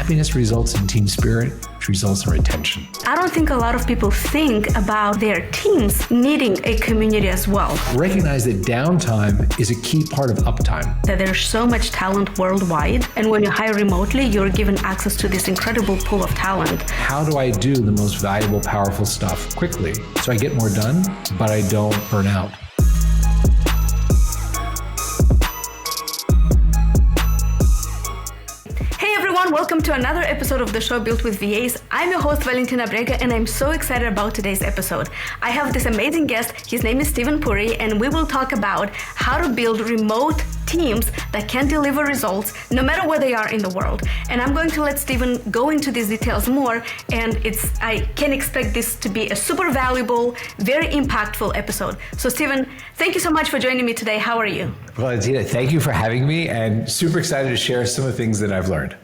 happiness results in team spirit, which results in retention. I don't think a lot of people think about their teams needing a community as well. Recognize that downtime is a key part of uptime. That there's so much talent worldwide, and when you hire remotely, you're given access to this incredible pool of talent. How do I do the most valuable, powerful stuff quickly so I get more done, but I don't burn out? Welcome to another episode of the show Built with VAs. I'm your host Valentina Brega, and I'm so excited about today's episode. I have this amazing guest. His name is Steven Puri, and we will talk about how to build remote teams that can deliver results no matter where they are in the world. And I'm going to let Steven go into these details more, and I can expect this to be a super valuable, very impactful episode. So Steven, thank you so much for joining me today. How are you? Valentina, thank you for having me, and super excited to share some of the things that I've learned.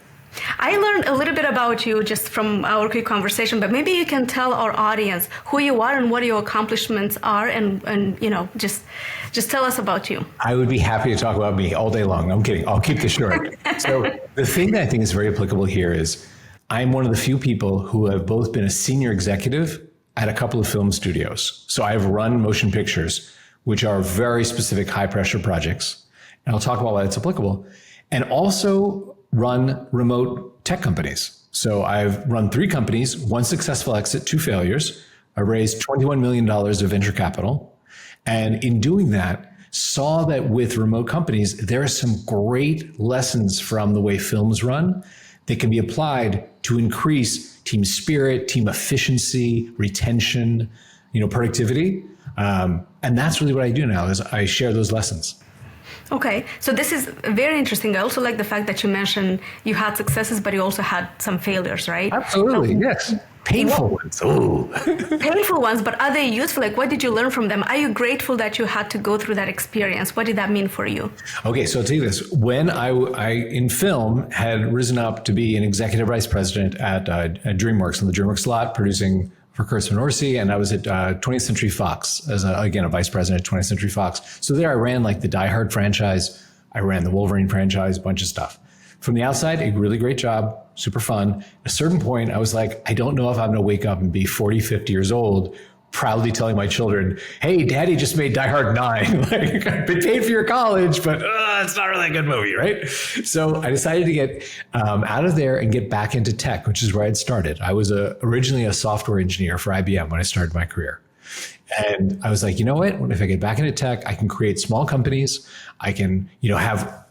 I learned a little bit about you just from our quick conversation, but maybe you can tell our audience who you are and what your accomplishments are, and you know, just tell us about you. I would be happy to talk about me all day long. I'm kidding. I'll keep this short. So the thing that I think is very applicable here is I'm one of the few people who have both been a senior executive at a couple of film studios. So I've run motion pictures, which are very specific high pressure projects. And I'll talk about why it's applicable. And also run remote tech companies. So I've run 3 companies, 1 successful exit, 2 failures. I raised $21 million of venture capital. And in doing that, saw that with remote companies, there are some great lessons from the way films run that can be applied to increase team spirit, team efficiency, retention, productivity. And that's really what I do now is I share those lessons. Okay, so this is very interesting. I also like the fact that you mentioned you had successes, but you also had some failures, right? Absolutely, yes. Painful ones. Oh. Painful ones, but are they useful? Like, what did you learn from them? Are you grateful that you had to go through that experience? What did that mean for you? Okay, so I'll tell you this. When I in film had risen up to be an executive vice president at DreamWorks on the DreamWorks lot, producing for Kurtzman Orsi, and I was at 20th Century Fox as a vice president at 20th Century Fox. So there I ran like the Die Hard franchise, I ran the Wolverine franchise, a bunch of stuff. From the outside, a really great job, super fun. At a certain point, I was like, I don't know if I'm gonna wake up and be 40, 50 years old, proudly telling my children, hey, daddy just made Die Hard 9. Like, I've been paid for your college, but it's not really a good movie, right? So I decided to get out of there and get back into tech, which is where I'd started. I was originally a software engineer for IBM when I started my career. And I was like, you know what? If I get back into tech, I can create small companies. I can, have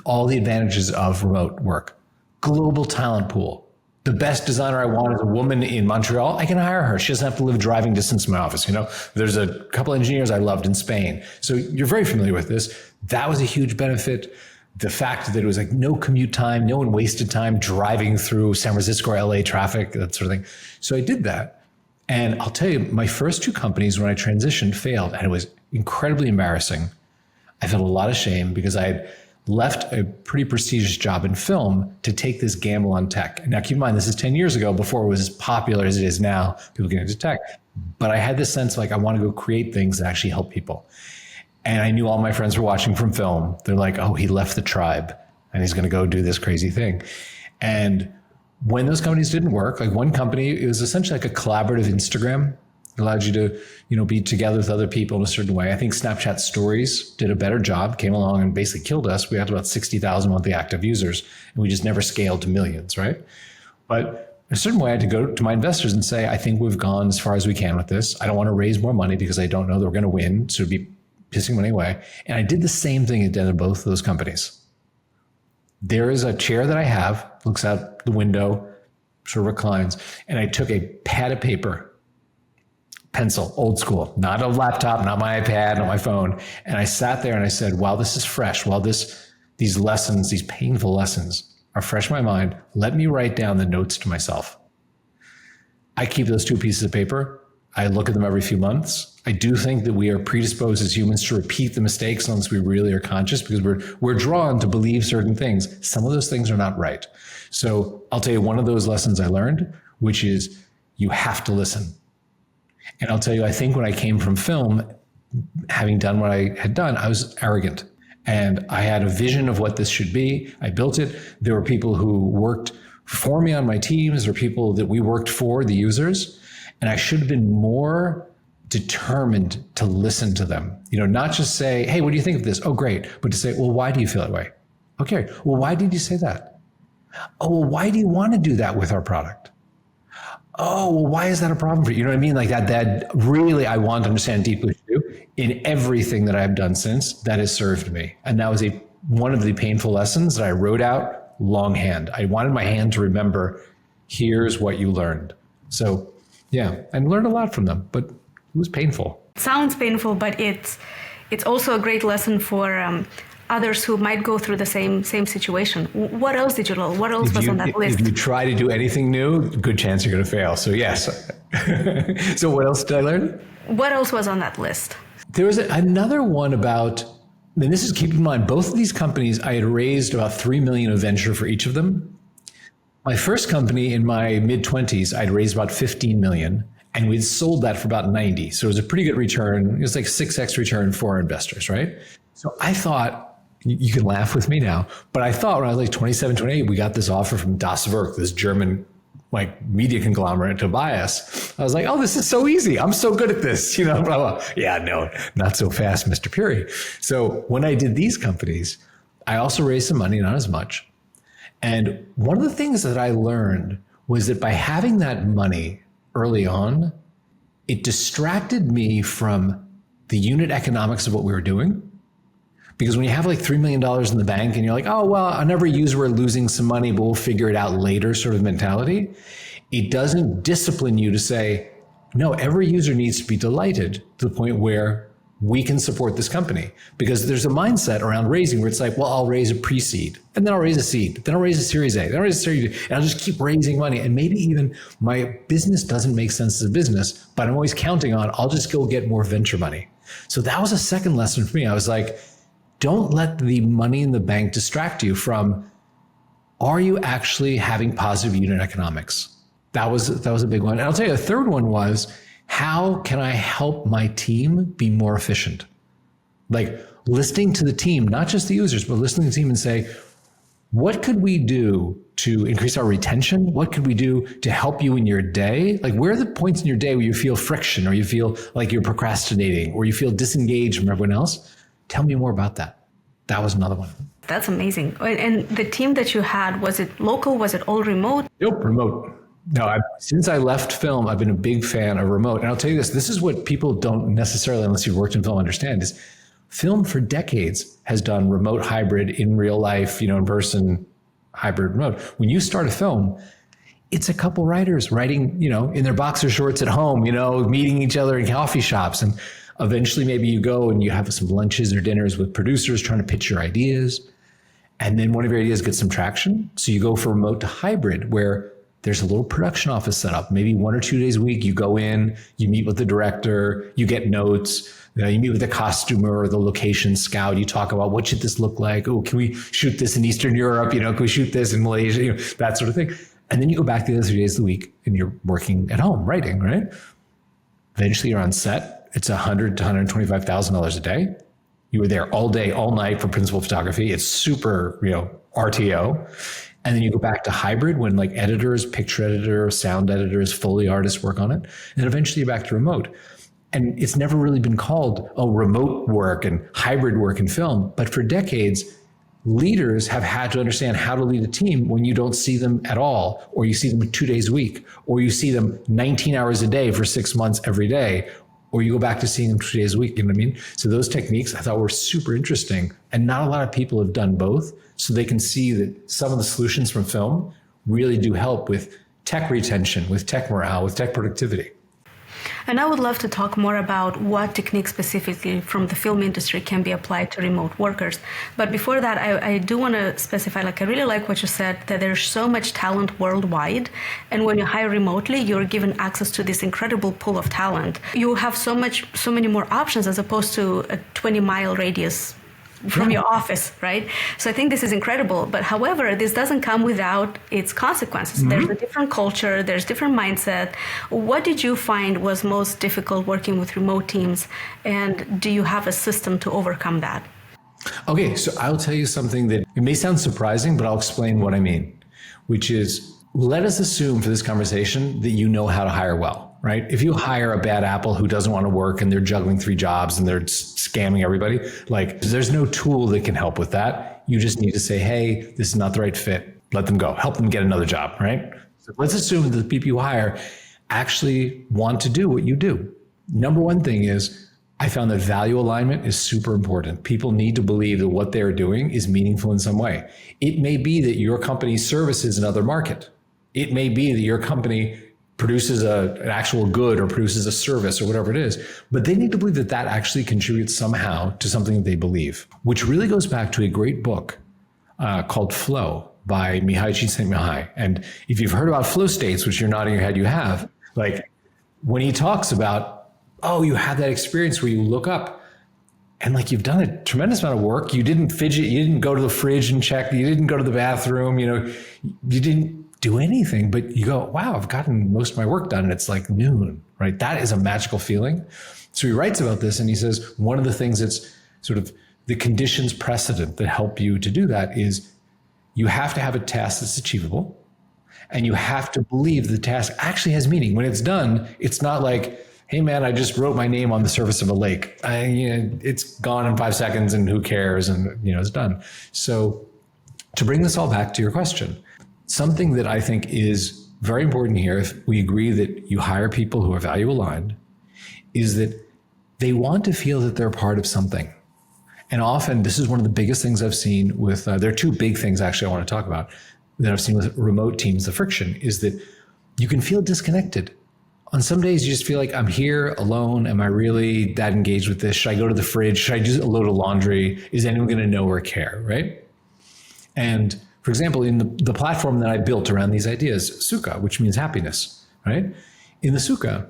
all the advantages of remote work, global talent pool. The best designer I want is a woman in Montreal. I can hire her. She doesn't have to live driving distance from my office. There's a couple engineers I loved in Spain. So you're very familiar with this. That was a huge benefit. The fact that it was like no commute time, no one wasted time driving through San Francisco or LA traffic, that sort of thing. So I did that. And I'll tell you, my first 2 companies when I transitioned failed, and it was incredibly embarrassing. I felt a lot of shame because I had left a pretty prestigious job in film to take this gamble on tech. Now, keep in mind, this is 10 years ago before it was as popular as it is now, people get into tech. But I had this sense like, I want to go create things that actually help people. And I knew all my friends were watching from film. They're like, oh, he left the tribe and he's going to go do this crazy thing. And when those companies didn't work, like one company, it was essentially like a collaborative Instagram. It allowed you to, be together with other people in a certain way. I think Snapchat Stories did a better job, came along and basically killed us. We had about 60,000 monthly active users, and we just never scaled to millions, right? But in a certain way, I had to go to my investors and say, I think we've gone as far as we can with this. I don't want to raise more money because I don't know that we're going to win. So it'd be pissing money away. And I did the same thing at both of those companies. There is a chair that I have, looks out the window, sort of reclines, and I took a pad of paper, pencil, old school, not a laptop, not my iPad, not my phone. And I sat there and I said, while this is fresh, while these lessons, these painful lessons are fresh in my mind, let me write down the notes to myself. I keep those 2 pieces of paper. I look at them every few months. I do think that we are predisposed as humans to repeat the mistakes unless we really are conscious, because we're drawn to believe certain things. Some of those things are not right. So I'll tell you one of those lessons I learned, which is you have to listen. And I'll tell you, I think when I came from film, having done what I had done, I was arrogant. And I had a vision of what this should be. I built it. There were people who worked for me on my teams or people that we worked for, the users. And I should have been more determined to listen to them. Not just say, hey, what do you think of this? Oh, great. But to say, well, why do you feel that way? Okay. Well, why did you say that? Oh, well, why do you want to do that with our product? Oh, well, why is that a problem for you? You know what I mean? Like that really I want to understand deeply too. In everything that I've done since, that has served me. And that was one of the painful lessons that I wrote out longhand. I wanted my hand to remember, here's what you learned. So yeah, and learned a lot from them, but it was painful. Sounds painful, but it's also a great lesson for others who might go through the same situation. What else did you learn? What else was on that list? If you try to do anything new, good chance you're going to fail. So yes. So what else did I learn? What else was on that list? There was another one about, and this is, keep in mind, both of these companies, I had raised about $3 million of venture for each of them. My first company in my mid-20s, I'd raised about $15 million, and we'd sold that for about 90. So it was a pretty good return. It was like 6x return for our investors, right? So I thought, you can laugh with me now, but I thought when I was like 27, 28, we got this offer from Das Werk, this German media conglomerate, to buy us. I was like, oh, this is so easy. I'm so good at this, blah, blah. Yeah, no, not so fast, Mr. Puri. So when I did these companies, I also raised some money, not as much. And one of the things that I learned was that by having that money early on, it distracted me from the unit economics of what we were doing. Because when you have like $3 million in the bank and you're like, oh, well, on every user we're losing some money, but we'll figure it out later sort of mentality, it doesn't discipline you to say, no, every user needs to be delighted to the point where we can support this company. Because there's a mindset around raising where it's like, well, I'll raise a pre-seed, and then I'll raise a seed, then I'll raise a Series A, then I'll raise a Series B, and I'll just keep raising money. And maybe even my business doesn't make sense as a business, but I'm always counting on, I'll just go get more venture money. So that was a second lesson for me. I was like, don't let the money in the bank distract you from, are you actually having positive unit economics? That was a big one. And I'll tell you, a third one was, how can I help my team be more efficient? Like listening to the team, not just the users, but listening to the team and say, what could we do to increase our retention? What could we do to help you in your day? Like, where are the points in your day where you feel friction, or you feel like you're procrastinating, or you feel disengaged from everyone else? Tell me more about that. That was another one. That's amazing. And the team that you had, was it local? Was it all remote? Nope, remote. No, since I left film, I've been a big fan of remote. And I'll tell you this is what people don't necessarily, unless you've worked in film, understand, is film for decades has done remote hybrid in real life, in person, hybrid remote. When you start a film, it's a couple writers writing, in their boxer shorts at home, meeting each other in coffee shops. And eventually maybe you go and you have some lunches or dinners with producers trying to pitch your ideas. And then one of your ideas gets some traction. So you go from remote to hybrid, where there's a little production office set up. Maybe 1 or 2 days a week, you go in, you meet with the director, you get notes, you meet with the costumer or the location scout. You talk about, what should this look like? Oh, can we shoot this in Eastern Europe? Can we shoot this in Malaysia? That sort of thing. And then you go back the other 3 days of the week and you're working at home, writing, right? Eventually you're on set. It's $100,000 to $125,000 a day. You were there all day, all night for principal photography. It's super, RTO. And then you go back to hybrid when like editors, picture editor, sound editors, Foley artists work on it. And then eventually you're back to remote. And it's never really been called, remote work and hybrid work in film. But for decades, leaders have had to understand how to lead a team when you don't see them at all, or you see them 2 days a week, or you see them 19 hours a day for 6 months every day, or you go back to seeing them 2 days a week, you know what I mean? So those techniques I thought were super interesting. And not a lot of people have done both. So they can see that some of the solutions from film really do help with tech retention, with tech morale, with tech productivity. And I would love to talk more about what techniques specifically from the film industry can be applied to remote workers. But before that, I do want to specify, I really like what you said, that there's so much talent worldwide. And when you hire remotely, you're given access to this incredible pool of talent. You have so many more options as opposed to a 20-mile radius from your office, right? So I think this is incredible. But however, this doesn't come without its consequences. Mm-hmm. There's a different culture, there's different mindset. What did you find was most difficult working with remote teams? And do you have a system to overcome that? Okay, so I'll tell you something that it may sound surprising, but I'll explain what I mean, which is let us assume for this conversation that you know how to hire well, right? If you hire a bad apple who doesn't want to work and they're juggling 3 jobs and they're scamming everybody, like there's no tool that can help with that. You just need to say, hey, this is not the right fit. Let them go. Help them get another job, right? So let's assume that the people you hire actually want to do what you do. Number one thing is, I found that value alignment is super important. People need to believe that what they're doing is meaningful in some way. It may be that your company services another market. It may be that your company produces an actual good or produces a service or whatever it is, but they need to believe that that actually contributes somehow to something that they believe, which really goes back to a great book called Flow by Mihai Csikszentmihalyi. And if you've heard about flow states, which you're nodding your head you have, like when he talks about, oh, you have that experience where you look up and like you've done a tremendous amount of work. You didn't fidget, you didn't go to the fridge and check, you didn't go to the bathroom, you didn't do anything, but you go, wow, I've gotten most of my work done and it's like noon, right? That is a magical feeling. So he writes about this and he says, one of the things that's sort of the conditions precedent that help you to do that is you have to have a task that's achievable and you have to believe the task actually has meaning. When it's done, it's not like, hey man, I just wrote my name on the surface of a lake. It's gone in 5 seconds and who cares? And it's done. So to bring this all back to your question, something that I think is very important here, if we agree that you hire people who are value aligned, is that they want to feel that they're part of something. And often this is one of the biggest things I've seen with, there are 2 big things actually I want to talk about that I've seen with remote teams. The friction is that you can feel disconnected. On some days, you just feel like I'm here alone. Am I really that engaged with this? Should I go to the fridge? Should I do a load of laundry? Is anyone going to know or care, right? And for example, in the platform that I built around these ideas, Sukha, which means happiness, right? In the Sukha,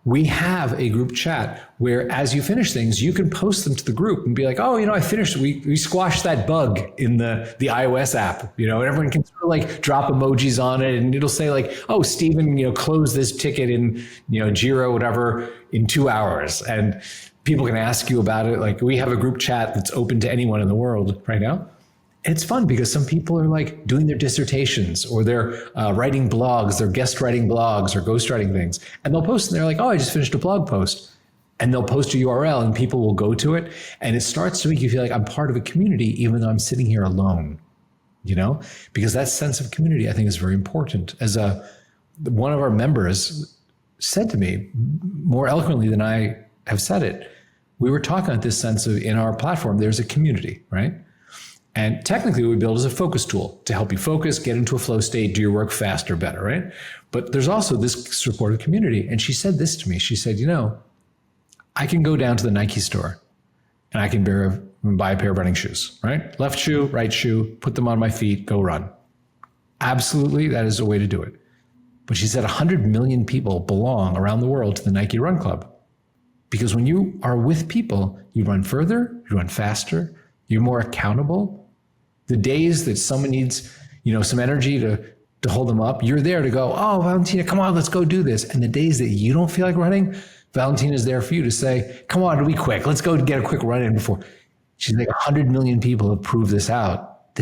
we have a group chat where as you finish things, you can post them to the group and be like, oh, I finished, we squashed that bug in the iOS app, and everyone can sort of like drop emojis on it and it'll say like, oh, Steven, closed this ticket in, Jira, whatever, in 2 hours. And people can ask you about it. Like we have a group chat that's open to anyone in the world right now. It's fun because some people are like doing their dissertations or they're writing blogs, they're guest writing blogs or ghostwriting things. And they'll post and they're like, oh, I just finished a blog post. And they'll post a URL and people will go to it. And it starts to make you feel like I'm part of a community, even though I'm sitting here alone, because that sense of community, I think, is very important. As one of our members said to me more eloquently than I have said it, we were talking about this sense of in our platform, there's a community, right? And technically what we build is a focus tool to help you focus, get into a flow state, do your work faster, better, right? But there's also this supportive community. And she said this to me. She said, I can go down to the Nike store and I can buy a pair of running shoes, right? Left shoe, right shoe, put them on my feet, go run. Absolutely, that is a way to do it. But she said 100 million people belong around the world to the Nike Run Club. Because when you are with people, you run further, you run faster, you're more accountable. The days that someone needs, some energy to hold them up, you're there to go, oh, Valentina, come on, let's go do this. And the days that you don't feel like running, Valentina is there for you to say, come on, it'll be quick. Let's go get a quick run in before. She's like 100 million people have proved this out.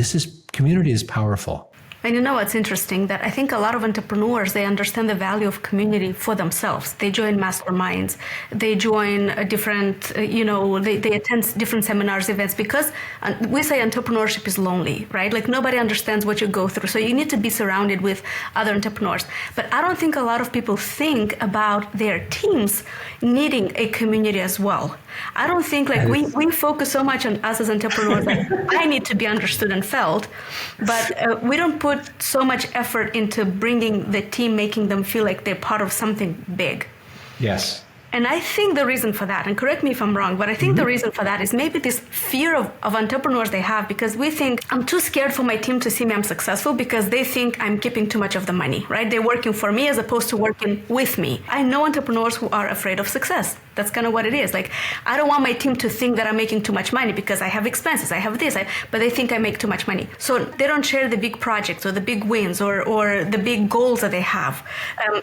Community is powerful. And what's interesting? That I think a lot of entrepreneurs, they understand the value of community for themselves. They join masterminds, they join different, they attend different seminars, events, because we say entrepreneurship is lonely, right? Like nobody understands what you go through. So you need to be surrounded with other entrepreneurs. But I don't think a lot of people think about their teams needing a community as well. I don't think we focus so much on us as entrepreneurs, like I need to be understood and felt, but we don't put so much effort into bringing the team, making them feel like they're part of something big. Yes. And I think the reason for that, and correct me if I'm wrong, but I think the reason for that is maybe this fear of entrepreneurs they have, because we think I'm too scared for my team to see me I'm successful because they think I'm keeping too much of the money, right? They're working for me as opposed to working with me. I know entrepreneurs who are afraid of success. That's kind of what it is. Like, I don't want my team to think that I'm making too much money because I have expenses, I have this, but they think I make too much money. So they don't share the big projects or the big wins or the big goals that they have.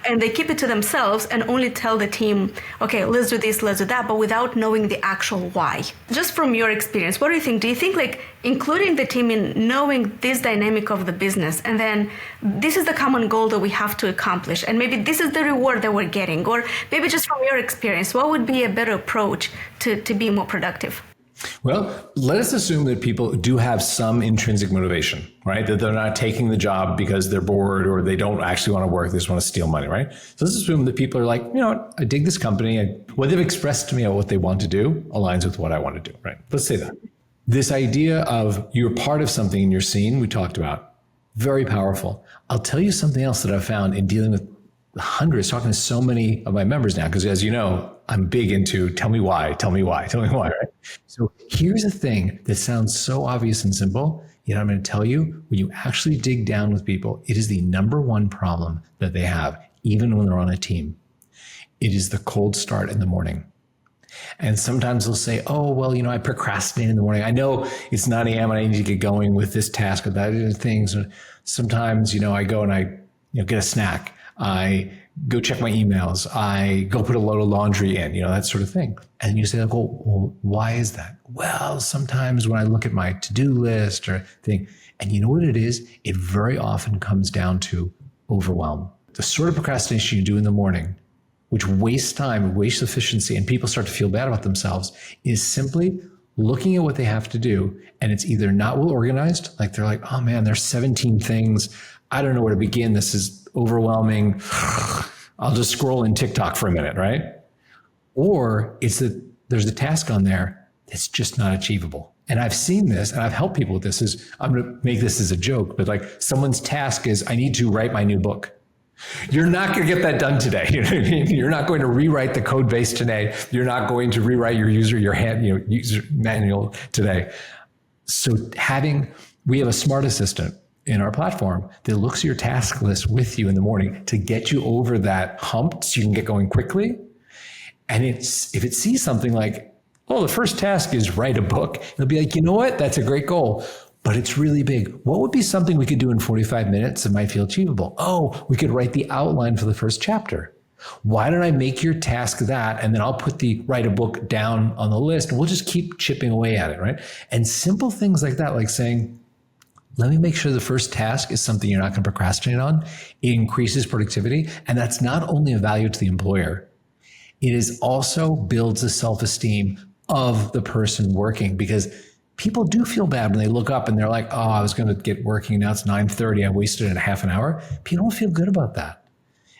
And they keep it to themselves and only tell the team, okay, let's do this, let's do that, but without knowing the actual why. Just from your experience, what do you think? Do you think like including the team in knowing this dynamic of the business, and then this is the common goal that we have to accomplish, and maybe this is the reward that we're getting, or maybe just from your experience, what would be a better approach to be more productive? Well, let us assume that people do have some intrinsic motivation, right? That they're not taking the job because they're bored or they don't actually want to work. They just want to steal money, right? So let's assume that people are like, you know what? I dig this company. And what they've expressed to me about what they want to do aligns with what I want to do, right? Let's say that. This idea of you're part of something in your scene we talked about, very powerful. I'll tell you something else that I've found in dealing with hundreds, talking to so many of my members now, because as you know, I'm big into tell me why, right? So here's a thing that sounds so obvious and simple, yet I'm going to tell you, when you actually dig down with people, it is the number one problem that they have, even when they're on a team. It is the cold start in the morning. And sometimes they'll say, oh, well, you know, I procrastinate in the morning. I know it's 9 a.m. and I need to get going with this task or that things. Sometimes, you know, I go and I get a snack. I go check my emails. I go put a load of laundry in, that sort of thing. And you say, like, well, why is that? Well, sometimes when I look at my to-do list or thing, and you know what it is? It very often comes down to overwhelm. The sort of procrastination you do in the morning, which wastes time, wastes efficiency, and people start to feel bad about themselves, is simply looking at what they have to do. And it's either not well organized, like they're like, oh man, there's 17 things. I don't know where to begin. This is overwhelming. I'll just scroll in TikTok for a minute, right? Or it's that there's a task on there that's just not achievable. And I've seen this, and I've helped people with this. I'm going to make this as a joke, but like someone's task is, I need to write my new book. You're not going to get that done today. You know what I mean? You're not going to rewrite the code base today. You're not going to rewrite your user manual today. So we have a smart assistant in our platform that looks at your task list with you in the morning to get you over that hump so you can get going quickly. And if it sees something like, oh, the first task is write a book, it'll be like, you know what? That's a great goal, but it's really big. What would be something we could do in 45 minutes that might feel achievable? Oh, we could write the outline for the first chapter. Why don't I make your task that, and then I'll put the write a book down on the list, and we'll just keep chipping away at it, right? And simple things like that, like saying, let me make sure the first task is something you're not going to procrastinate on. It increases productivity. And that's not only a value to the employer, it is also builds the self-esteem of the person working, because people do feel bad when they look up and they're like, oh, I was going to get working. Now it's 9:30. I wasted a half an hour. People don't feel good about that.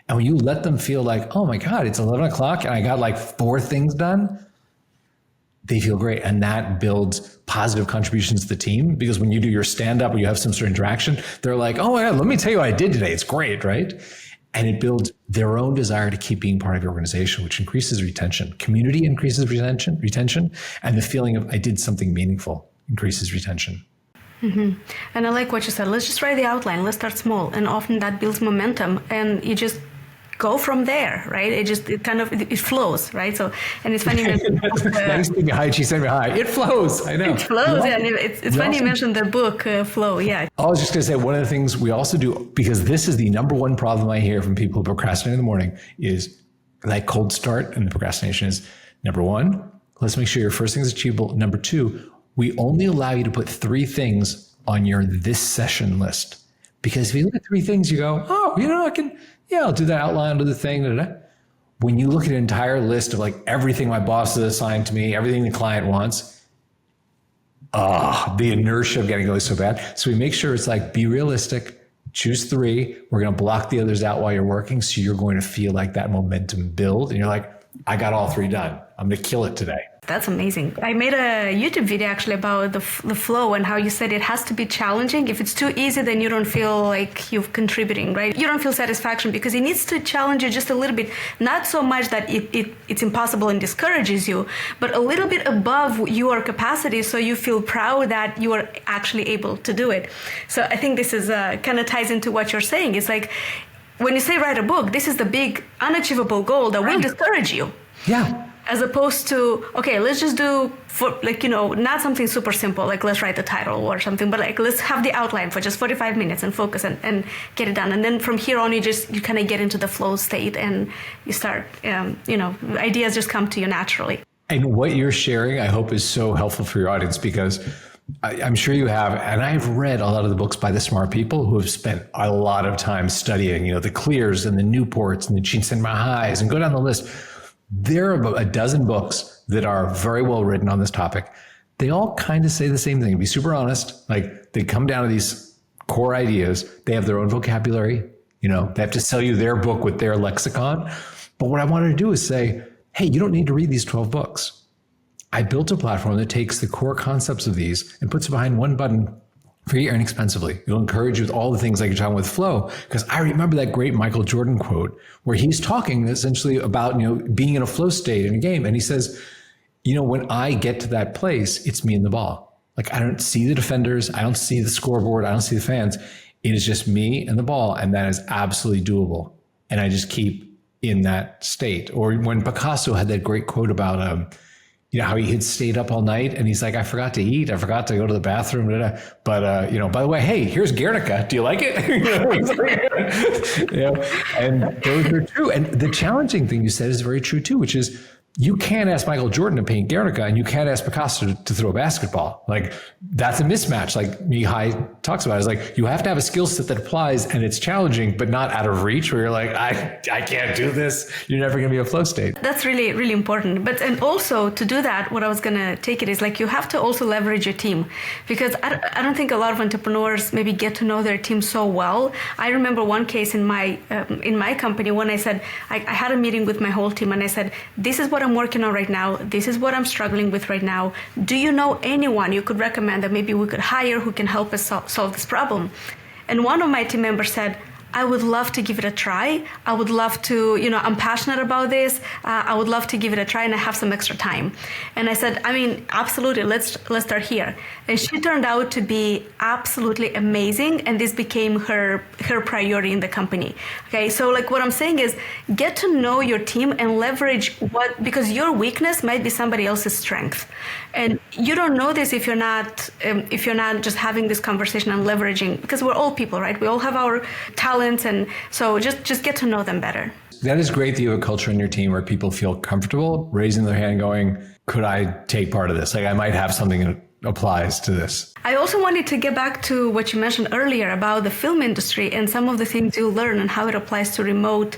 And when you let them feel like, oh my God, it's 11 o'clock and I got like 4 things done, they feel great. And that builds positive contributions to the team, because when you do your stand-up or you have some sort of interaction, they're like, oh my God, let me tell you what I did today. It's great, right? And it builds their own desire to keep being part of your organization, which increases retention. Community increases retention, and the feeling of I did something meaningful increases retention. Mm-hmm. And I like what you said. Let's just write the outline. Let's start small. And often that builds momentum, and you just go from there, right? It flows, right? So, and it's funny. Hi, she sent me hi. It flows. I know. It flows, yeah. And it's funny you mentioned the book Flow. Yeah. I was just going to say, one of the things we also do, because this is the number one problem I hear from people who procrastinate in the morning, is that cold start. And the procrastination is, number one, let's make sure your first thing is achievable. Number two, we only allow you to put 3 things on your this session list. Because if you look at 3 things, you go, oh, I'll do that outline, I'll do the thing. Da, da, da. When you look at an entire list of like everything my boss has assigned to me, everything the client wants, the inertia of getting going so bad. So we make sure it's like, be realistic, choose 3. We're going to block the others out while you're working. So you're going to feel like that momentum build. And you're like, I got all 3 done. I'm going to kill it today. That's amazing. I made a YouTube video actually about the flow and how you said it has to be challenging. If it's too easy, then you don't feel like you're contributing, right? You don't feel satisfaction, because it needs to challenge you just a little bit. Not so much that it's impossible and discourages you, but a little bit above your capacity, so you feel proud that you are actually able to do it. So I think this is kind of ties into what you're saying. It's like, when you say write a book, this is the big unachievable goal that will discourage you. Yeah. as opposed to, okay, let's just do for like, not something super simple, like let's write the title or something, but like let's have the outline for just 45 minutes and focus and get it done. And then from here on, you kind of get into the flow state and you start, ideas just come to you naturally. And what you're sharing, I hope, is so helpful for your audience, because I'm sure you have, and I've read a lot of the books by the smart people who have spent a lot of time studying, the Clears and the Newports and the Csikszentmihalys, and go down the list. There are about a dozen books that are very well written on this topic. They all kind of say the same thing. To be super honest, like they come down to these core ideas. They have their own vocabulary. They have to sell you their book with their lexicon. But what I wanted to do is say, hey, you don't need to read these 12 books. I built a platform that takes the core concepts of these and puts it behind one button for you inexpensively. It'll encourage you with all the things like you're talking with flow. Because I remember that great Michael Jordan quote where he's talking essentially about, being in a flow state in a game. And he says, when I get to that place, it's me and the ball. Like I don't see the defenders. I don't see the scoreboard. I don't see the fans. It is just me and the ball. And that is absolutely doable. And I just keep in that state. Or when Picasso had that great quote about, how he had stayed up all night and he's like, I forgot to eat. I forgot to go to the bathroom. But, by the way, hey, here's Guernica. Do you like it? And those are true. And the challenging thing you said is very true too, which is you can't ask Michael Jordan to paint Guernica and you can't ask Picasso to throw a basketball. Like that's a mismatch. Like Mihai talks about, it's like you have to have a skill set that applies and it's challenging, but not out of reach where you're like, I can't do this. You're never going to be in a flow state. That's really, really important. And also to do that, what I was going to take it is like, you have to also leverage your team, because I don't think a lot of entrepreneurs maybe get to know their team so well. I remember one case in my company when I said, I had a meeting with my whole team and I said, this is what I'm working on right now. This is what I'm struggling with right now. Do you know anyone you could recommend that maybe we could hire who can help us solve this problem? And one of my team members said, I would love to give it a try. I would love to, I'm passionate about this. I would love to give it a try and I have some extra time. And I said, absolutely, let's start here. And she turned out to be absolutely amazing. And this became her priority in the company. Okay, so like what I'm saying is get to know your team and leverage because your weakness might be somebody else's strength. And you don't know this if you're not just having this conversation and leveraging, because we're all people, right? We all have our talents. And so just get to know them better. That is great that you have a culture in your team where people feel comfortable raising their hand going, could I take part of this? Like I might have something that applies to this. I also wanted to get back to what you mentioned earlier about the film industry and some of the things you learn and how it applies to remote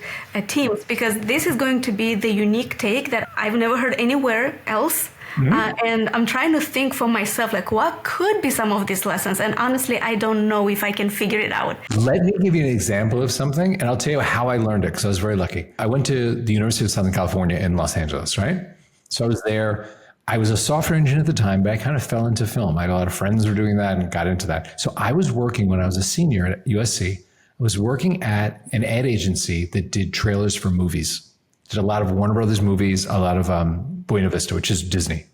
teams, because this is going to be the unique take that I've never heard anywhere else. Mm-hmm. And I'm trying to think for myself, like what could be some of these lessons? And honestly, I don't know if I can figure it out. Let me give you an example of something, and I'll tell you how I learned it, because I was very lucky. I went to the University of Southern California in Los Angeles, right? So I was there. I was a software engineer at the time, but I kind of fell into film. I had a lot of friends who were doing that and got into that. So I was working when I was a senior at USC. I was working at an ad agency that did trailers for movies. Did a lot of Warner Brothers movies, a lot of Buena Vista, which is Disney.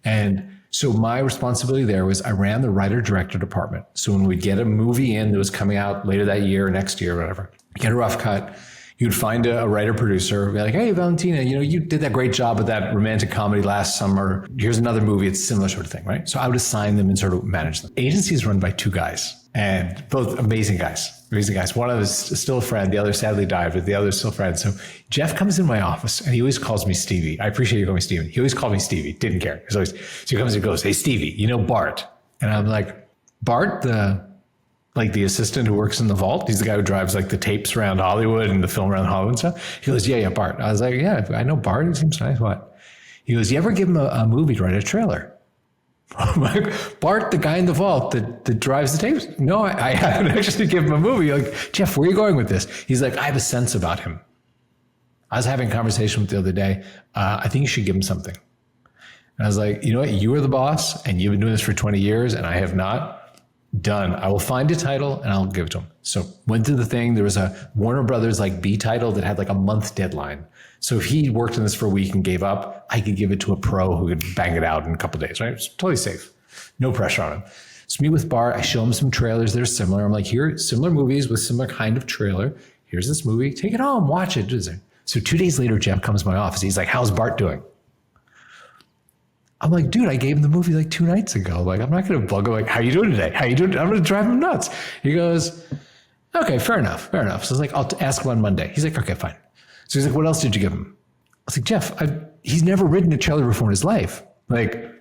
And so my responsibility there was I ran the writer-director department. So when we'd get a movie in that was coming out later that year or next year or whatever, get a rough cut, you'd find a writer-producer, be like, hey, Valentina, you did that great job with that romantic comedy last summer. Here's another movie. It's similar sort of thing, right? So I would assign them and sort of manage them. Agency is run by two guys, and both amazing guys. Amazing guys. One of them is still a friend. The other sadly died, but the other is still a friend. So Jeff comes in my office and he always calls me Stevie. I appreciate you calling me Steven. He always called me Stevie. Didn't care. So he comes and goes, hey, Stevie, Bart? And I'm like, Bart, the assistant who works in the vault? He's the guy who drives like the tapes around Hollywood and the film around Hollywood and stuff. He goes, yeah, Bart. I was like, yeah, I know Bart. He seems nice. What? He goes, you ever give him a movie to write a trailer? I'm like, Bart, the guy in the vault that drives the tapes? No, I haven't actually given him a movie. Like, Jeff, where are you going with this? He's like, I have a sense about him. I was having a conversation with the other day. I think you should give him something. And I was like, you know what? You are the boss and you've been doing this for 20 years and I have not. Done. I will find a title and I'll give it to him. So went to the thing. There was a Warner Brothers B title that had like a month deadline. So if he worked on this for a week and gave up, I could give it to a pro who could bang it out in a couple of days, right? It's totally safe. No pressure on him. So meet with Bart. I show him some trailers that are similar. I'm like, here, similar movies with similar kind of trailer. Here's this movie. Take it home. Watch it. So 2 days later, Jeff comes to my office. He's like, how's Bart doing? I'm like, dude, I gave him the movie like 2 nights ago. Like, I'm not going to bug him. Like, how you doing today? How you doing? I'm going to drive him nuts. He goes, okay, fair enough. So I was like, I'll ask him on Monday. He's like, okay, fine. So he's like, what else did you give him? I was like, Jeff, he's never written a trailer before in his life. Like,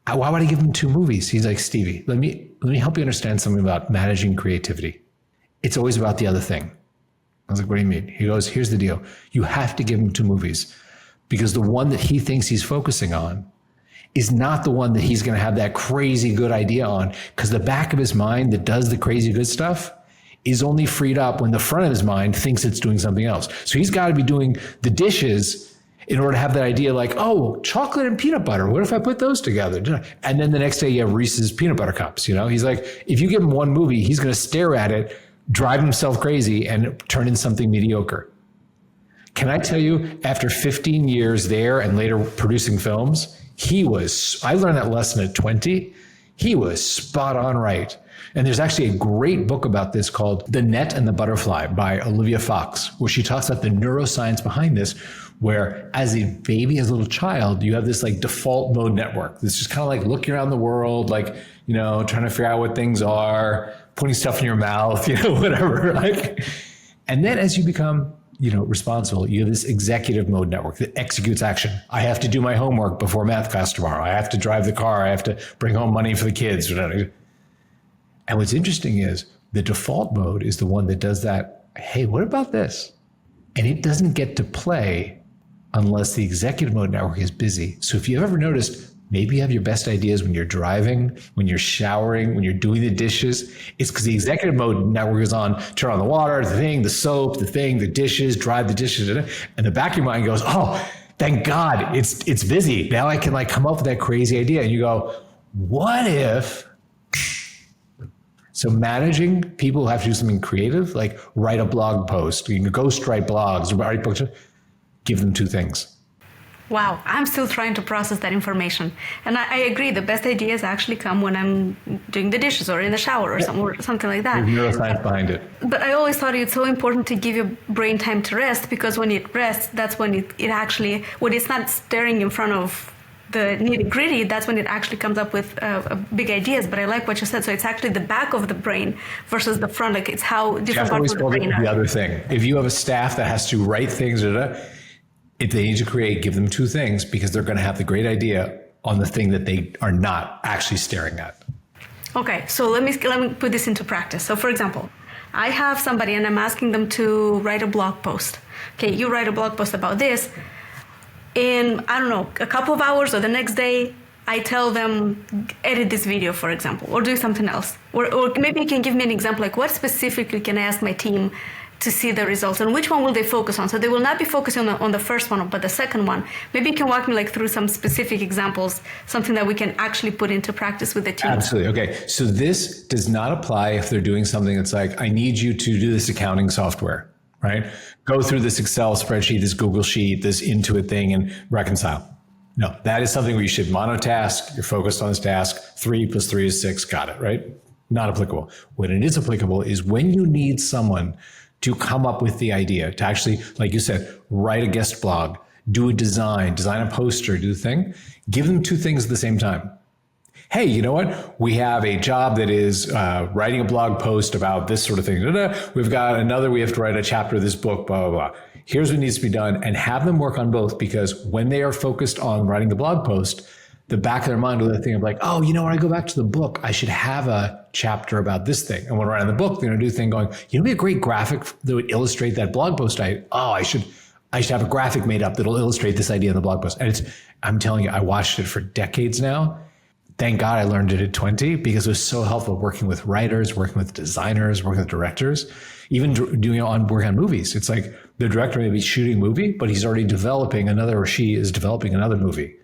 why would I give him 2 movies? He's like, Stevie, let me help you understand something about managing creativity. It's always about the other thing. I was like, what do you mean? He goes, here's the deal. You have to give him 2 movies because the one that he thinks he's focusing on is not the one that he's going to have that crazy good idea on, because the back of his mind that does the crazy good stuff is only freed up when the front of his mind thinks it's doing something else. So he's got to be doing the dishes in order to have that idea like, oh, chocolate and peanut butter. What if I put those together? And then the next day you have Reese's peanut butter cups. He's like, if you give him 1 movie, he's going to stare at it, drive himself crazy, and turn into something mediocre. Can I tell you, after 15 years there and later producing films, I learned that lesson at 20. He was spot on right. And there's actually a great book about this called The Net and the Butterfly by Olivia Fox, where she talks about the neuroscience behind this, where as a baby, as a little child, you have this like default mode network. It's just kind of like looking around the world, like, trying to figure out what things are, putting stuff in your mouth, whatever. And then as you become responsible, you have this executive mode network that executes action. I have to do my homework before math class tomorrow. I have to drive the car. I have to bring home money for the kids. And what's interesting is the default mode is the one that does that. Hey, what about this? And it doesn't get to play unless the executive mode network is busy. So if you've ever noticed, maybe you have your best ideas when you're driving, when you're showering, when you're doing the dishes. It's because the executive mode network is on, turn on the water, the soap, the dishes, drive the dishes. And the back of your mind goes, oh, thank God, it's busy. Now I can come up with that crazy idea. And you go, what if? So managing people who have to do something creative, like write a blog post, you can ghostwrite blogs, write books, give them 2 things. Wow, I'm still trying to process that information. And I agree, the best ideas actually come when I'm doing the dishes or in the shower or something like that. There's neuroscience behind it. But I always thought it's so important to give your brain time to rest, because when it rests, that's when it actually, when it's not staring in front of the nitty gritty, that's when it actually comes up with big ideas. But I like what you said. So it's actually the back of the brain versus the front. Like, it's how different parts of the brain are. The other thing, if you have a staff that has to write things, if they need to create, give them 2 things, because they're going to have the great idea on the thing that they are not actually staring at. Okay, so let me put this into practice. So for example, I have somebody and I'm asking them to write a blog post. Okay, you write a blog post about this. In, I don't know, a couple of hours or the next day, I tell them, edit this video, for example, or do something else. Or maybe you can give me an example, like what specifically can I ask my team to see the results, and which one will they focus on? So they will not be focusing on the first one, but the second one. Maybe you can walk me through some specific examples, something that we can actually put into practice with the team. Absolutely. Okay. So this does not apply if they're doing something that's like, I need you to do this accounting software, right? Go through this Excel spreadsheet, this Google sheet, this Intuit thing, and reconcile. No, that is something where you should monotask. You're focused on this task. 3 + 3 is 6. Got it, right? Not applicable. When it is applicable is when you need someone to come up with the idea, to actually, like you said, write a guest blog, do a design a poster, do the thing. Give them 2 things at the same time. Hey, you know what? We have a job that is writing a blog post about this sort of thing. We've got another, we have to write a chapter of this book, blah, blah, blah. Here's what needs to be done, and have them work on both, because when they are focused on writing the blog post, the back of their mind will think of like, oh, when I go back to the book, I should have a chapter about this thing. And when I write in the book, they're going to do a thing going, be a great graphic that would illustrate that blog post. I should have a graphic made up that'll illustrate this idea in the blog post. And I'm telling you, I watched it for decades now. Thank God I learned it at 20, because it was so helpful working with writers, working with designers, working with directors, even working on movies. It's like the director may be shooting a movie, but he's already developing another, or she is developing another movie.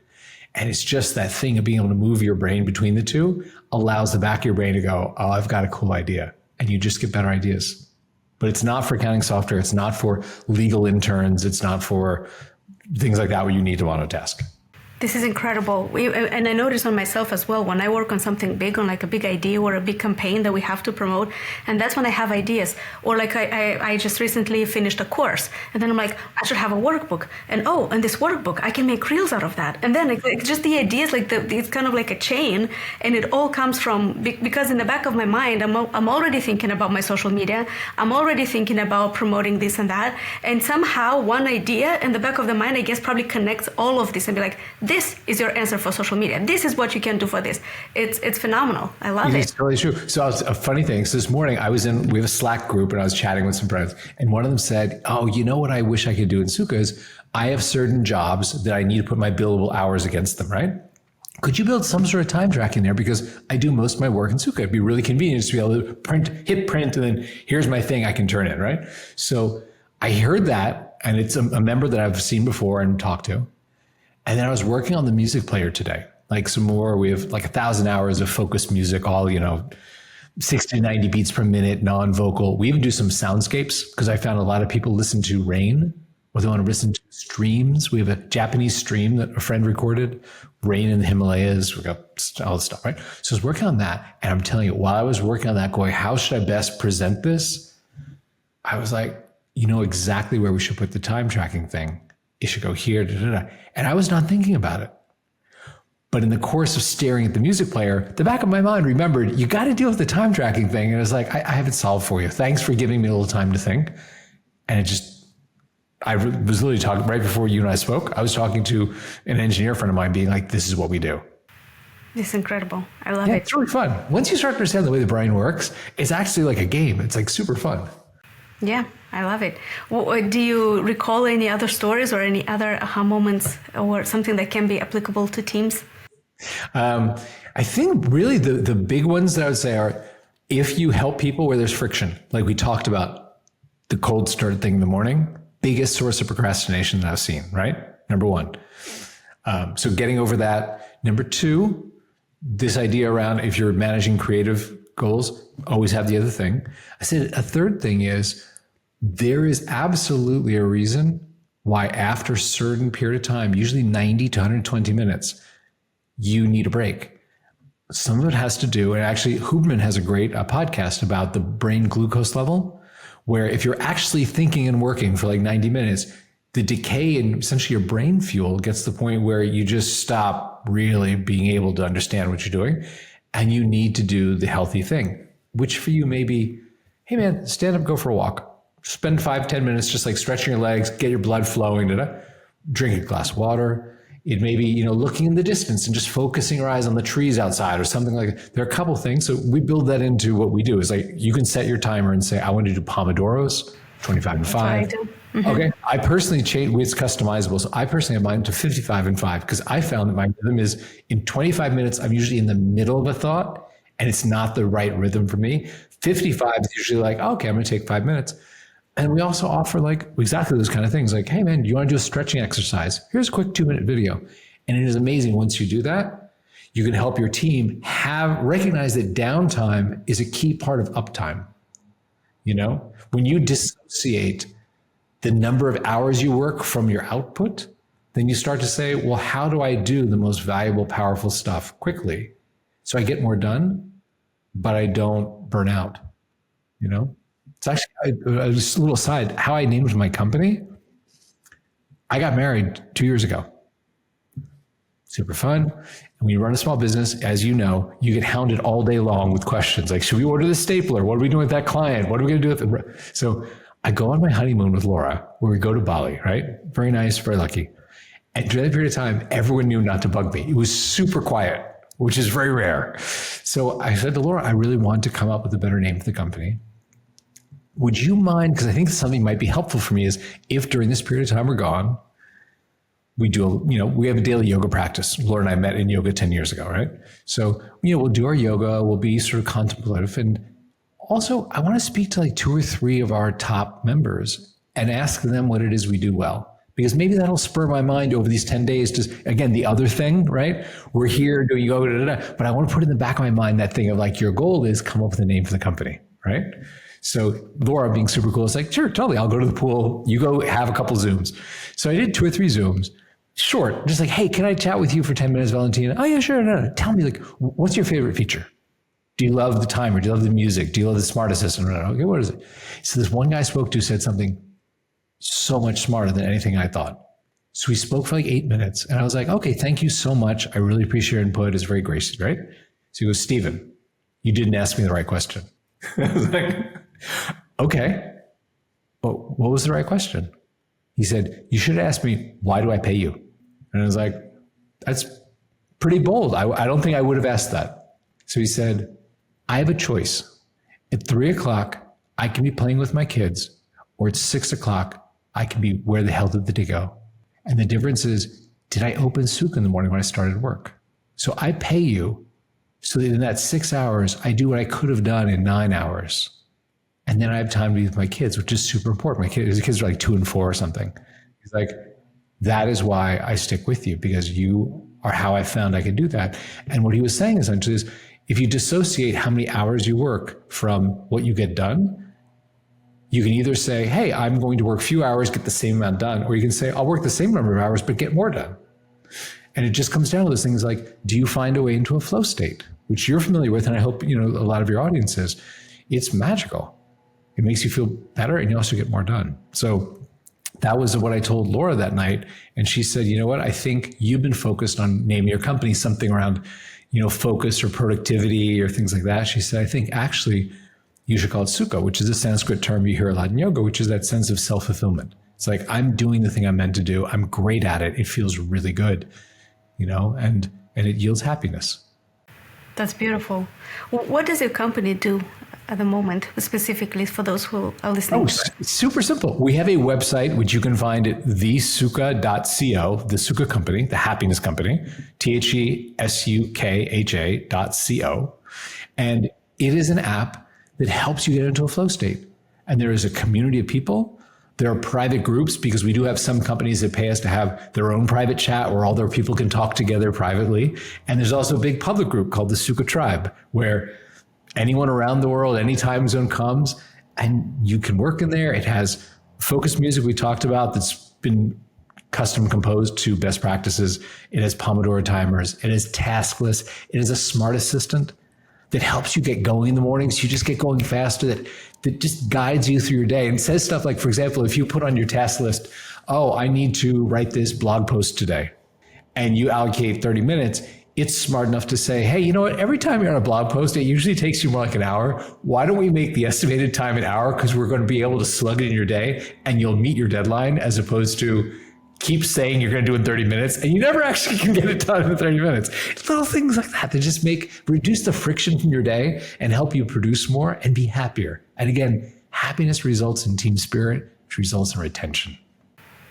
And it's just that thing of being able to move your brain between the 2 allows the back of your brain to go, oh, I've got a cool idea. And you just get better ideas. But it's not for accounting software. It's not for legal interns. It's not for things like that where you need to monotask. This is incredible. And I notice on myself as well, when I work on something big, on like a big idea or a big campaign that we have to promote, and that's when I have ideas. Or like I just recently finished a course, and then I'm like, I should have a workbook. And this workbook, I can make reels out of that. And then it's just the ideas, like it's kind of like a chain, and it all comes from, because in the back of my mind, I'm already thinking about my social media. I'm already thinking about promoting this and that. And somehow one idea in the back of the mind, I guess, probably connects all of this and be like, this is your answer for social media. This is what you can do for this. It's phenomenal. I love it. It's totally true. So a funny thing. So this morning we have a Slack group and I was chatting with some friends, and one of them said, oh, you know what I wish I could do in Sukkah is I have certain jobs that I need to put my billable hours against them, right? Could you build some sort of time tracking there? Because I do most of my work in Sukkah. It'd be really convenient just to be able to hit print, and then here's my thing I can turn in, right? So I heard that, and it's a member that I've seen before and talked to. And then I was working on the music player today, like some more. We have like 1,000 hours of focused music, all, 60 to 90 beats per minute, non-vocal. We even do some soundscapes because I found a lot of people listen to rain, or they want to listen to streams. We have a Japanese stream that a friend recorded, rain in the Himalayas. We got all this stuff, right? So I was working on that. And I'm telling you, while I was working on that, going, how should I best present this? I was like, you know exactly where we should put the time tracking thing. It should go here, And I was not thinking about it. But in the course of staring at the music player, the back of my mind remembered, you got to deal with the time tracking thing. And it was like, I have it solved for you. Thanks for giving me a little time to think. And I was literally talking right before you and I spoke. I was talking to an engineer friend of mine being like, this is what we do. It's incredible. I love it. It's really fun. Once you start to understand the way the brain works, it's actually like a game. It's like super fun. Yeah, I love it. Do you recall any other stories or any other aha moments or something that can be applicable to teams? I think really the big ones that I would say are, if you help people where there's friction, like we talked about the cold start thing in the morning, biggest source of procrastination that I've seen, right? Number one. So getting over that. Number two, this idea around if you're managing creative goals, always have the other thing. I said a third thing is, there is absolutely a reason why after a certain period of time, usually 90 to 120 minutes, you need a break. Some of it has to do, and actually Huberman has a great podcast about the brain glucose level, where if you're actually thinking and working for like 90 minutes, the decay in essentially your brain fuel gets to the point where you just stop really being able to understand what you're doing. And you need to do the healthy thing, which for you may be, hey man, stand up, go for a walk. Spend 5-10 minutes just like stretching your legs, get your blood flowing, drink a glass of water. It may be, looking in the distance and just focusing your eyes on the trees outside or something like that. There are a couple things. So we build that into what we do. Is like, you can set your timer and say, I want to do Pomodoros, 25 and 5. Mm-hmm. Okay. I personally change, it's customizable. So I personally have mine to 55 and 5 because I found that my rhythm is in 25 minutes, I'm usually in the middle of a thought and it's not the right rhythm for me. 55 is usually like, okay, I'm going to take 5 minutes. And we also offer like exactly those kind of things. Like, hey man, do you want to do a stretching exercise? Here's a quick 2-minute video. And it is amazing. Once you do that, you can help your team recognize that downtime is a key part of uptime. When you dissociate the number of hours you work from your output, then you start to say, well, how do I do the most valuable, powerful stuff quickly? So I get more done, but I don't burn out, It's actually just a little aside, how I named my company. I got married 2 years ago. Super fun. And when you run a small business, as you know, you get hounded all day long with questions like, should we order the stapler? What are we doing with that client? What are we going to do with it? So I go on my honeymoon with Laura, where we go to Bali, right? Very nice, very lucky. And during that period of time, everyone knew not to bug me. It was super quiet, which is very rare. So I said to Laura, I really want to come up with a better name for the company. Would you mind, because I think something might be helpful for me is if during this period of time we're gone, we have a daily yoga practice. Laura and I met in yoga 10 years ago, right? So, we'll do our yoga, we'll be sort of contemplative. And also I want to speak to like 2 or 3 of our top members and ask them what it is we do well, because maybe that'll spur my mind over these 10 days. Just again, the other thing, right? We're here doing yoga, but I want to put in the back of my mind that thing of like, your goal is come up with a name for the company, right? So Laura being super cool, is like, sure, totally. I'll go to the pool. You go have a couple Zooms. So I did 2 or 3 Zooms. short, just like, hey, can I chat with you for 10 minutes, Valentina? Oh yeah, sure. No. Tell me, like, what's your favorite feature? Do you love the timer? Do you love the music? Do you love the smart assistant? No. Okay, what is it? So this one guy I spoke to said something so much smarter than anything I thought. So we spoke for like 8 minutes and I was like, okay, thank you so much. I really appreciate your input. It's very gracious, right? So he goes, Steven, you didn't ask me the right question. I was like, okay, but what was the right question? He said, you should have asked me, why do I pay you? And I was like, that's pretty bold. I don't think I would have asked that. So he said, I have a choice. At 3 o'clock, I can be playing with my kids, or at 6 o'clock, I can be, where the hell did the day go? And the difference is, did I open Suka in the morning when I started work? So I pay you so that in that 6 hours, I do what I could have done in 9 hours. And then I have time to be with my kids, which is super important. His kids are like 2 and 4 or something. He's like, that is why I stick with you, because you are how I found I could do that. And what he was saying essentially is, if you dissociate how many hours you work from what you get done, you can either say, hey, I'm going to work few hours, get the same amount done, or you can say, I'll work the same number of hours, but get more done. And it just comes down to those things like, do you find a way into a flow state, which you're familiar with, and I hope a lot of your audience is. It's magical. It makes you feel better, and you also get more done. So that was what I told Laura that night. And she said, you know what? I think you've been focused on naming your company something around, focus or productivity or things like that. She said, I think actually you should call it Sukha, which is a Sanskrit term you hear a lot in yoga, which is that sense of self-fulfillment. It's like, I'm doing the thing I'm meant to do. I'm great at it. It feels really good, and it yields happiness. That's beautiful. What does your company do at the moment, specifically for those who are listening? Oh, super simple. We have a website, which you can find at thesukha.co, the Sukha company, the happiness company, THESUKHA.co. And it is an app that helps you get into a flow state. And there is a community of people. There are private groups, because we do have some companies that pay us to have their own private chat where all their people can talk together privately. And there's also a big public group called the Sukha Tribe, where anyone around the world, any time zone comes, and you can work in there. It has focused music we talked about that's been custom composed to best practices. It has Pomodoro timers. It is task lists. It is a smart assistant that helps you get going in the mornings. You just get going faster, that just guides you through your day and says stuff like, for example, if you put on your task list, oh, I need to write this blog post today, and you allocate 30 minutes, it's smart enough to say, hey, you know what? Every time you're on a blog post, it usually takes you more like an hour. Why don't we make the estimated time an hour? Because we're going to be able to slug it in your day and you'll meet your deadline, as opposed to keep saying you're going to do it in 30 minutes and you never actually can get it done in 30 minutes. Little things like that just reduce the friction from your day and help you produce more and be happier. And again, happiness results in team spirit, which results in retention.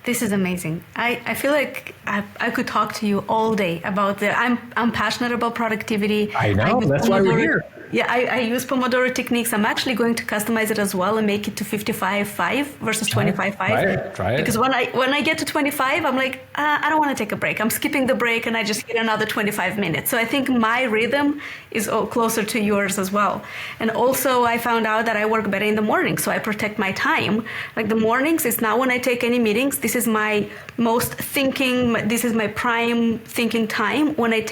This is amazing. I feel like I could talk to you all day about I'm passionate about productivity. I know, that's why we're here. Yeah, I use Pomodoro techniques. I'm actually going to customize it as well and make it to 55-5 versus 25-5. Try it. Because when I get to 25, I'm like, I don't want to take a break. I'm skipping the break and I just hit another 25 minutes. So I think my rhythm is closer to yours as well. And also I found out that I work better in the morning, so I protect my time. Like the mornings is now when I take any meetings. This is my most thinking, this is my prime thinking time when I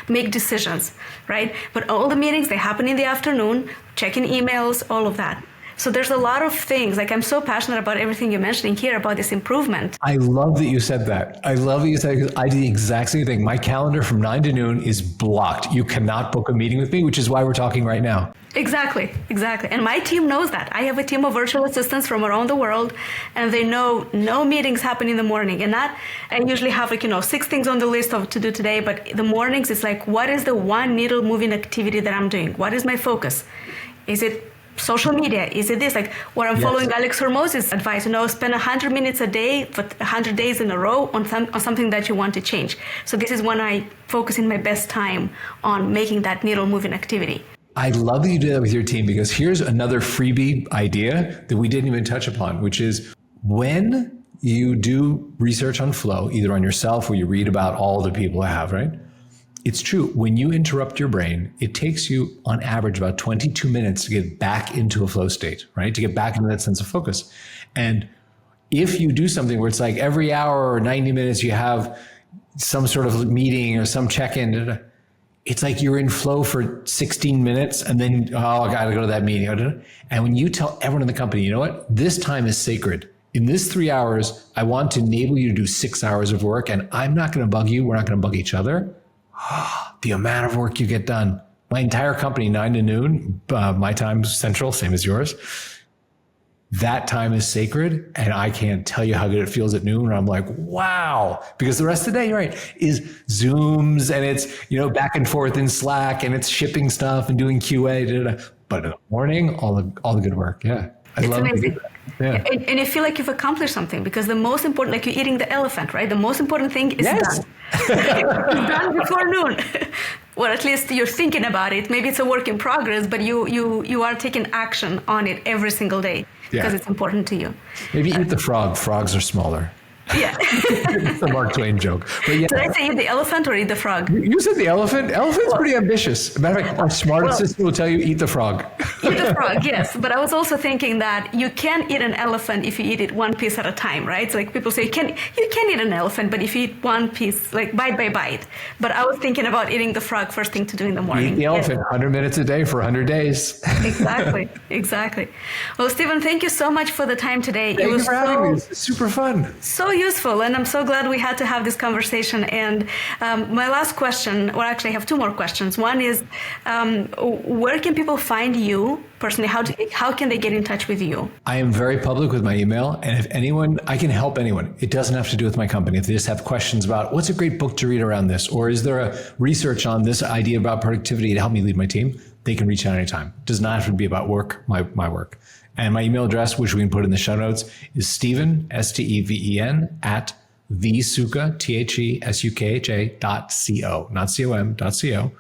make decisions, right? But all the meetings, they happen in the afternoon, checking emails, all of that. So there's a lot of things, like I'm so passionate about everything you're mentioning here about this improvement. I love that you said that. I love that you said it, because I do the exact same thing. My calendar from 9 to noon is blocked. You cannot book a meeting with me, which is why we're talking right now. Exactly. And my team knows that. I have a team of virtual assistants from around the world, and they know no meetings happen in the morning. And that, I usually have 6 things on the list to do today, but the mornings, it's like, what is the one needle moving activity that I'm doing? What is my focus? Is it social media? Is it this? Like what I'm following Alex Hormoz's advice, spend 100 minutes a day for 100 days in a row on something that you want to change. So this is when I focus in my best time on making that needle moving activity. I love that you do that with your team, because here's another freebie idea that we didn't even touch upon, which is when you do research on flow, either on yourself or you read about all the people I have, right? It's true. When you interrupt your brain, it takes you on average about 22 minutes to get back into a flow state, right? To get back into that sense of focus. And if you do something where it's like every hour or 90 minutes, you have, some sort of meeting or some check-in, it's like you're in flow for 16 minutes and then, oh, I got to go to that meeting. And when you tell everyone in the company, you know what, this time is sacred. In this 3 hours, I want to enable you to do 6 hours of work, and I'm not going to bug you. We're not going to bug each other. The amount of work you get done. My entire company, 9 to noon, my time central, same as yours. That time is sacred, and I can't tell you how good it feels at noon. And I'm like, wow, because the rest of the day, right, is Zooms and it's, back and forth in Slack and it's shipping stuff and doing QA. But in the morning, all the good work. Yeah, I love it. Yeah. And you feel like you've accomplished something, because the most important, like you're eating the elephant, right? The most important thing is done. It's done before noon. Or at least you're thinking about it. Maybe it's a work in progress, but you are taking action on it every single day because it's important to you. Maybe eat the frog. Frogs are smaller. Yeah. It's a Mark Twain joke. But yeah. Did I say eat the elephant or eat the frog? You said the elephant. Elephant's pretty ambitious. Matter of fact, our smart assistant will tell you eat the frog. Eat the frog, yes. But I was also thinking that you can eat an elephant if you eat it one piece at a time, right? So like people say you can eat an elephant, but if you eat one piece, like bite by bite. But I was thinking about eating the frog first thing to do in the morning. Eat the elephant 100 minutes a day for 100 days. Exactly. Well, Steven, thank you so much for the time today. Thank you for having me. It's super fun. So useful, and I'm so glad we had to have this conversation. And my last question, or actually I have two more questions. One is, where can people find you personally? How can they get in touch with you? I am very public with my email, and if anyone, I can help anyone. It doesn't have to do with my company. If they just have questions about what's a great book to read around this, or is there a research on this idea about productivity to help me lead my team, they can reach out anytime. It does not have to be about work, my work. And my email address, which we can put in the show notes, is Steven, Steven, at thesukha, THESUKHA.co, not com.co.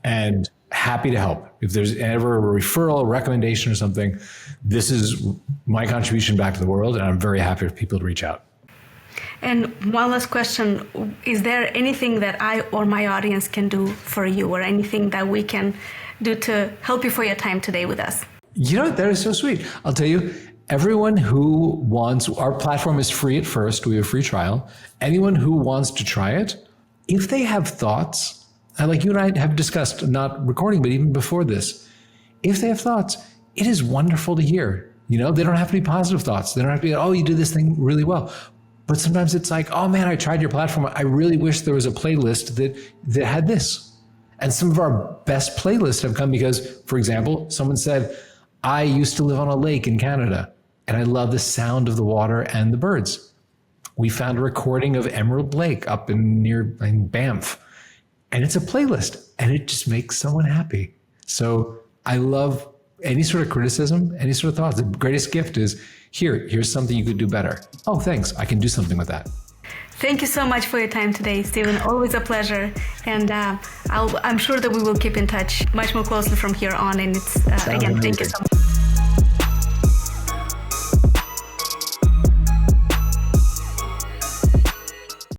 And happy to help. If there's ever a referral, a recommendation or something, this is my contribution back to the world, and I'm very happy for people to reach out. And one last question, is there anything that I or my audience can do for you, or anything that we can do to help you for your time today with us? That is so sweet. I'll tell you, everyone who wants, our platform is free at first. We have a free trial. Anyone who wants to try it, if they have thoughts, like you and I have discussed, not recording, but even before this, if they have thoughts, it is wonderful to hear. They don't have to be positive thoughts. They don't have to be, oh, you did this thing really well. But sometimes it's like, oh man, I tried your platform. I really wish there was a playlist that had this. And some of our best playlists have come because, for example, someone said, I used to live on a lake in Canada, and I love the sound of the water and the birds. We found a recording of Emerald Lake up near Banff, and it's a playlist, and it just makes someone happy. So I love any sort of criticism, any sort of thoughts. The greatest gift is, here's something you could do better. Oh, thanks. I can do something with that. Thank you so much for your time today, Steven. Always a pleasure. And I'm sure that we will keep in touch much more closely from here on. And it's, again, thank you so much.